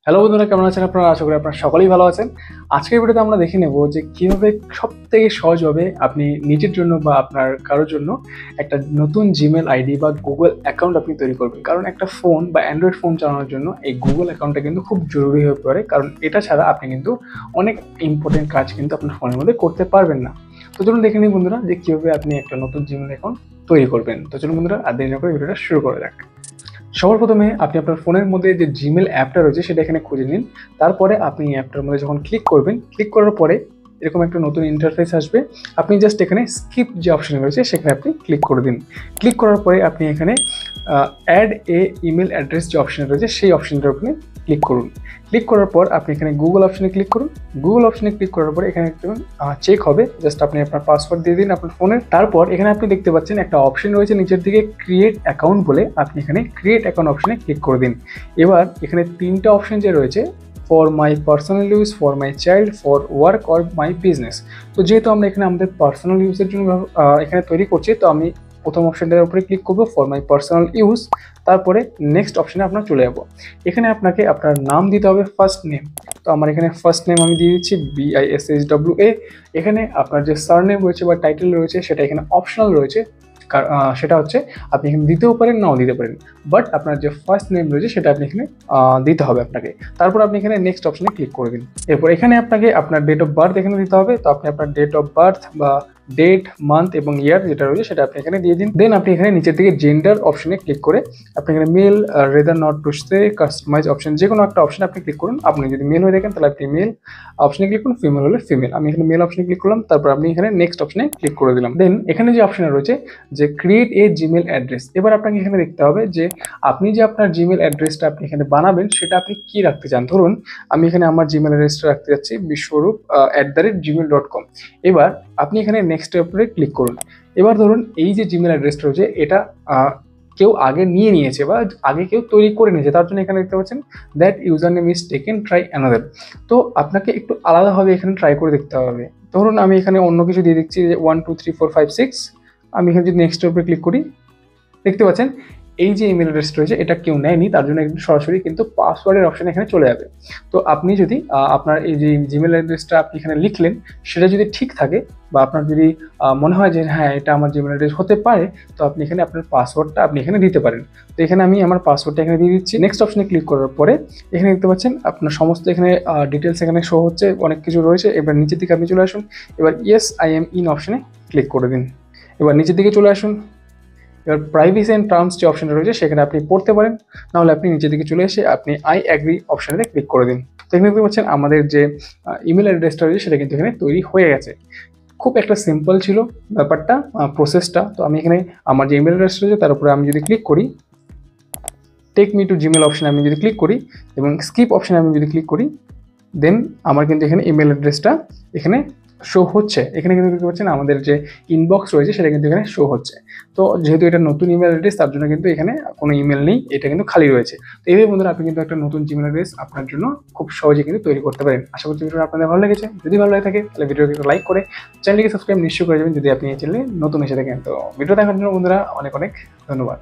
Hello বন্ধুরা, কেমন আছেন আপনারা? আশা করি আপনারা সকলেই ভালো আছেন। আজকের ভিডিওতে আমরা দেখে নেব যে কীভাবে সবথেকে সহজভাবে আপনি নিজের জন্য বা আপনার কারোর জন্য একটা নতুন জিমেল আইডি বা গুগল অ্যাকাউন্ট আপনি তৈরি করবেন। কারণ একটা ফোন বা অ্যান্ড্রয়েড ফোন চালানোর জন্য এই গুগল অ্যাকাউন্টটা কিন্তু খুব জরুরি হয়ে পড়ে, কারণ এটা ছাড়া আপনি কিন্তু অনেক ইম্পর্টেন্ট কাজ কিন্তু আপনার ফোনের মধ্যে করতে পারবেন না। তো চলুন দেখে নিই বন্ধুরা যে কীভাবে আপনি একটা নতুন জিমেল অ্যাকাউন্ট তৈরি করবেন। তো চলুন বন্ধুরা, আর দেরি না করে ভিডিওটা শুরু করা যাক। সবার প্রথমে আপনি আপনার ফোনের মধ্যে যে জিমেল অ্যাপটা রয়েছে সেটা এখানে খুঁজে নিন। তারপরে আপনি এই অ্যাপটার মধ্যে যখন ক্লিক করবেন, ক্লিক করার পরে এরকম একটা নতুন ইন্টারফেস আসবে। আপনি জাস্ট এখানে স্কিপ যে অপশন রয়েছে সেখানে আপনি ক্লিক করে দিন। ক্লিক করার পরে আপনি এখানে অ্যাড এ ইমেল অ্যাড্রেস যে অপশন রয়েছে সেই অপশনটার উপরে ক্লিক করুন। ক্লিক করার পর আপনি এখানে গুগল অপশনে ক্লিক করুন। গুগল অপশনে ক্লিক করার পরে এখানে একটু চেক হবে, জাস্ট আপনি আপনার পাসওয়ার্ড দিয়ে দিন আপনার ফোনের। তারপর এখানে আপনি দেখতে পাচ্ছেন একটা অপশন রয়েছে নিচের দিকে ক্রিয়েট অ্যাকাউন্ট বলে, আপনি এখানে ক্রিয়েট অ্যাকাউন্ট অপশনে ক্লিক করে দিন। এবার এখানে তিনটা অপশন যে রয়েছে, for my personal use, for my child, for work or my business. তো যেহেতু আমরা এখানে আমাদের পার্সোনাল ইউজের জন্য এখানে তৈরি করছি, তো আমি প্রথম অপশনটার উপরে ক্লিক করবো, ফর মাই পার্সোনাল ইউজ। তারপরে নেক্সট অপশনে আপনার চলে যাবো। এখানে আপনাকে আপনার নাম দিতে হবে, ফার্স্ট নেম। তো আমার এখানে ফার্স্ট নেম আমি দিয়ে দিচ্ছি BISHWA। এখানে আপনার যে সারনেম রয়েছে বা টাইটেল রয়েছে সেটা এখানে অপশনাল রয়েছে, সেটা হচ্ছে আপনি এখানে দিতেও পারেন, নাও দিতে পারেন, বাট আপনার যে ফার্স্ট নেম রয়েছে সেটা আপনি এখানে দিতে হবে আপনাকে। তারপর আপনি এখানে নেক্সট অপশনে ক্লিক করে দিন। এরপর এখানে আপনাকে আপনার ডেট অফ বার্থ এখানে দিতে হবে। তো আপনি আপনার ডেট অফ বার্থ বা ডেট, মান্থ এবং ইয়ার যেটা রয়েছে সেটা আপনি এখানে দিয়ে দিন। দেন আপনি এখানে নিচের দিকে জেন্ডার অপশনে ক্লিক করে আপনি এখানে mail, rather not to say, customise option, যে কোনো একটা অপশনে আপনি ক্লিক করুন। আপনি যদি মেল হয়ে থাকেন তাহলে আপনি মেল অপশনে ক্লিক করুন, ফিমেল হলে ফিমেল। আমি এখানে মেল অপশনে ক্লিক করলাম, তারপর আপনি এখানে নেক্সট অপশনে ক্লিক করে দিলাম। দেন এখানে যে অপশনে রয়েছে যে ক্রিয়েট এ জিমেল অ্যাড্রেস, এবার আপনাকে এখানে দেখতে হবে যে আপনি যে আপনার জিমেল অ্যাড্রেসটা আপনি এখানে বানাবেন সেটা আপনি কি রাখতে চান। ধরুন আমি এখানে আমার জিমেল অ্যাড্রেসটা রাখতে যাচ্ছি bishwarup@gmail.com। এবার আপনি এখানে নেক্সটের উপরে ক্লিক করুন। এবার ধরুন এই যে জিমেল অ্যাড্রেসটা রয়েছে এটা কেউ আগে নিয়ে নিয়েছে বা আগে কেউ তৈরি করে নিয়েছে, তার জন্য এখানে দেখতে পাচ্ছেন that user name is taken, try another. তো আপনাকে একটু আলাদাভাবে এখানে ট্রাই করে দেখতে হবে। ধরুন আমি এখানে অন্য কিছু দিয়ে দিচ্ছি যে 1 2 3 4 5 6। আমি এখানে যদি নেক্সটের উপরে ক্লিক করি, দেখতে পাচ্ছেন এই যে ইমেল অ্যাড্রেসটা রয়েছে এটা কেউ নেয়নি, তার জন্য একদম সরাসরি কিন্তু পাসওয়ার্ডের অপশন এখানে চলে যাবে। তো আপনি যদি আপনার এই যে জিমেল অ্যাড্রেসটা আপনি এখানে লিখলেন সেটা যদি ঠিক থাকে বা আপনার যদি মনে হয় যে হ্যাঁ এটা আমার জিমেল অ্যাড্রেস হতে পারে, তো আপনি এখানে আপনার পাসওয়ার্ডটা আপনি এখানে দিতে পারেন। তো এখানে আমি আমার পাসওয়ার্ডটা এখানে দিয়ে দিচ্ছি। নেক্সট অপশনে ক্লিক করার পরে এখানে দেখতে পাচ্ছেন আপনার সমস্ত এখানে ডিটেলস এখানে শো হচ্ছে, অনেক কিছু রয়েছে। এবার নিচের দিকে আপনি চলে আসুন। এবার ইয়েস আই এম ইন অপশনে ক্লিক করে দিন। এবার নিচের দিকে চলে আসুন। এবার প্রাইভেসি অ্যান্ড টার্মস যে অপশনটা রয়েছে সেখানে আপনি পড়তে পারেন, নাহলে আপনি নিচের দিকে চলে এসে আপনি আই অ্যাগ্রি অপশানে ক্লিক করে দিন। তো এখানে দেখতে পাচ্ছেন আমাদের যে ইমেল অ্যাড্রেসটা রয়েছে সেটা কিন্তু এখানে তৈরি হয়ে গেছে। খুব একটা সিম্পল ছিল ব্যাপারটা, প্রসেসটা। তো আমি এখানে আমার যে ইমেল অ্যাড্রেস রয়েছে তার উপরে আমি যদি ক্লিক করি, টেক মি টু জিমেল অপশানে আমি যদি ক্লিক করি এবং স্কিপ অপশানে আমি যদি ক্লিক করি, দেন আমার কিন্তু এখানে ইমেল অ্যাড্রেসটা এখানে শো হচ্ছে। এখানে কিন্তু দেখতে পাচ্ছেন আমাদের যে ইনবক্স রয়েছে সেটা কিন্তু এখানে শো হচ্ছে। তো যেহেতু এটা নতুন ইমেল অ্যাড্রেস তার জন্য কিন্তু এখানে কোনো ইমেল নেই, এটা কিন্তু খালি রয়েছে। তো এইভাবে বন্ধুরা আপনি কিন্তু একটা নতুন জিমেল অ্যাড্রেস আপনার জন্য খুব সহজে কিন্তু তৈরি করতে পারেন। আশা করছি ভিডিওটা আপনাদের ভালো লেগেছে। যদি ভালো লাগে থাকে তাহলে ভিডিওকে একটু লাইক করে চ্যানেলকে সাবস্ক্রাইব নিশ্চয়ই করে যাবেন যদি আপনি এই চ্যানেলে নতুন এসে থাকেন। তো ভিডিও দেখার জন্য বন্ধুরা অনেক অনেক ধন্যবাদ।